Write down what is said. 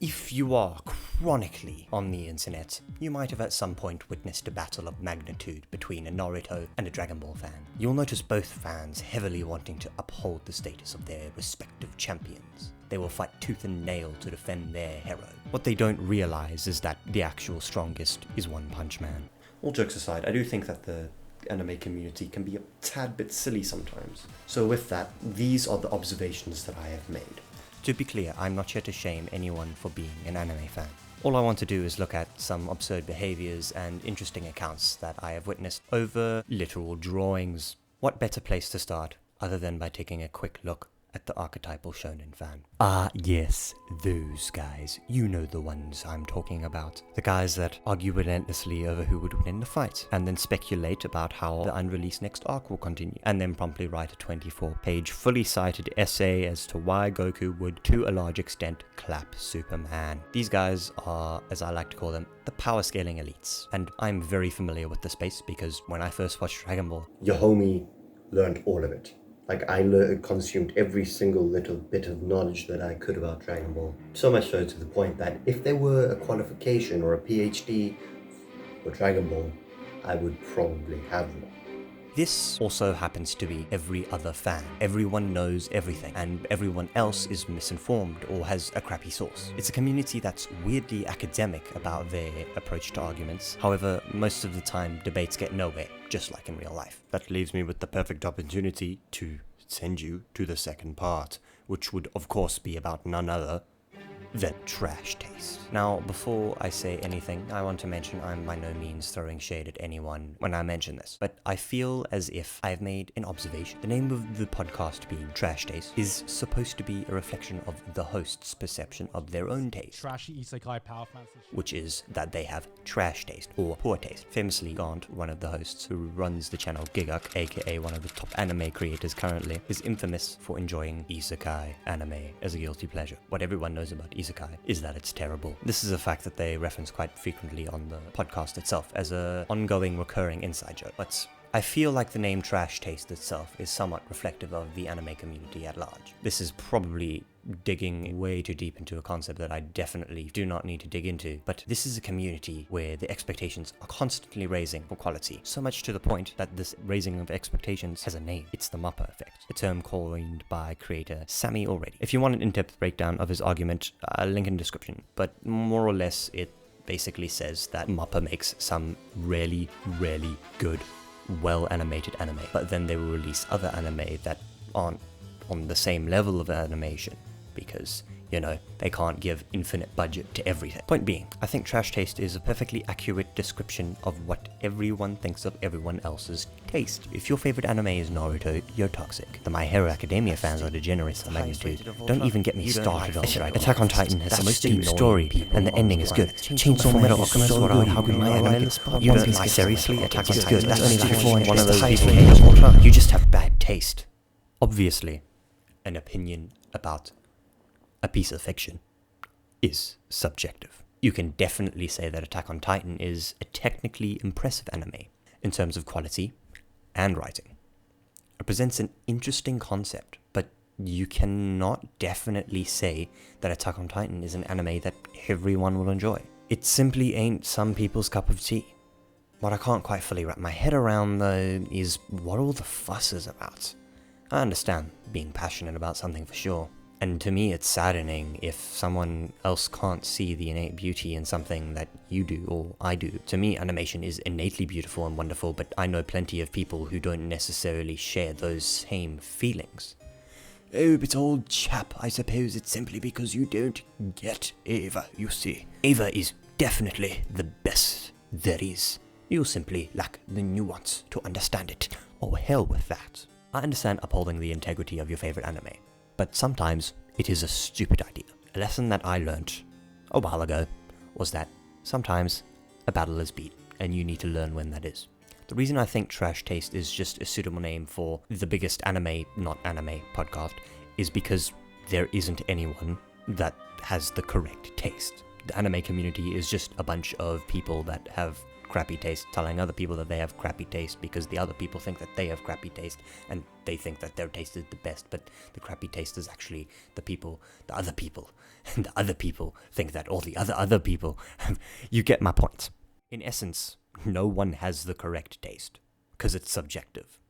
If you are chronically on the internet, you might have at some point witnessed a battle of magnitude between a Naruto and a Dragon Ball fan. You'll notice both fans heavily wanting to uphold the status of their respective champions. They will fight tooth and nail to defend their hero. What they don't realize is that the actual strongest is One Punch Man. All jokes aside, I do think that the anime community can be a tad bit silly sometimes. So with that, these are the observations that I have made. To be clear, I'm not here to shame anyone for being an anime fan. All I want to do is look at some absurd behaviors and interesting accounts that I have witnessed over literal drawings. What better place to start other than by taking a quick look at the archetypal shonen fan? Ah yes, those guys. You know the ones I'm talking about. The guys that argue relentlessly over who would win in the fight, and then speculate about how the unreleased next arc will continue, and then promptly write a 24-page fully cited essay as to why Goku would, to a large extent, clap Superman. These guys are, as I like to call them, the power scaling elites, and I'm very familiar with the space because when I first watched Dragon Ball, your homie learned all of it. Like, I consumed every single little bit of knowledge that I could about Dragon Ball. So much so to the point that if there were a qualification or a PhD for Dragon Ball, I would probably have one. This also happens to be every other fan. Everyone knows everything, and everyone else is misinformed or has a crappy source. It's a community that's weirdly academic about their approach to arguments. However, most of the time, debates get nowhere, just like in real life. That leaves me with the perfect opportunity to send you to the second part, which would of course be about none other than trash taste. Now, before I say anything, I want to mention I'm by no means throwing shade at anyone when I mention this, but I feel as if I've made an observation. The name of the podcast being Trash Taste is supposed to be a reflection of the host's perception of their own taste. Trashy isekai power fantasy. Which is that they have trash taste, or poor taste. Famously, Gaunt, one of the hosts who runs the channel Giguk, aka one of the top anime creators currently, is infamous for enjoying isekai anime as a guilty pleasure. What everyone knows about isekai is that it's terrible. This is a fact that they reference quite frequently on the podcast itself as an ongoing recurring inside joke. But I feel like the name Trash Taste itself is somewhat reflective of the anime community at large. This is probably digging way too deep into a concept that I definitely do not need to dig into, but this is a community where the expectations are constantly raising for quality, so much to the point that this raising of expectations has a name. It's the Mappa effect, a term coined by creator Sammy already. If you want an in-depth breakdown of his argument, I'll link in the description, but more or less it basically says that Mappa makes some really, really good well-animated anime, but then they will release other anime that aren't on the same level of animation because, you know, they can't give infinite budget to everything. Point being, I think Trash Taste is a perfectly accurate description of what everyone thinks of everyone else's taste. If your favorite anime is Naruto, you're toxic. The My Hero Academia fans are degenerates of magnitude. Don't even get me started on it. Attack on Titan has the most deep story, and the ending is good. Chainsaw Metal is so good. How good my anime? You don't like seriously? Attack on Titan. That's only like one of those people. You just have bad taste. Obviously, an opinion about a piece of fiction is subjective. You can definitely say that Attack on Titan is a technically impressive anime in terms of quality and writing. It presents an interesting concept, but you cannot definitely say that Attack on Titan is an anime that everyone will enjoy. It simply ain't some people's cup of tea. What I can't quite fully wrap my head around though is what all the fuss is about. I understand being passionate about something for sure. And to me, it's saddening if someone else can't see the innate beauty in something that you do or I do. To me, animation is innately beautiful and wonderful, but I know plenty of people who don't necessarily share those same feelings. Oh, but old chap, I suppose it's simply because you don't get Eva, you see. Eva is definitely the best there is. You simply lack the nuance to understand it. Oh, hell with that. I understand upholding the integrity of your favorite anime, but sometimes it is a stupid idea. A lesson that I learnt a while ago was that sometimes a battle is beat, and you need to learn when that is. The reason I think Trash Taste is just a suitable name for the biggest anime, not anime, podcast is because there isn't anyone that has the correct taste. The anime community is just a bunch of people that have crappy taste, telling other people that they have crappy taste because the other people think that they have crappy taste and they think that their taste is the best, but the crappy taste is actually the other people, and the other people think that all the other people you get my point. In essence, no one has the correct taste, because it's subjective.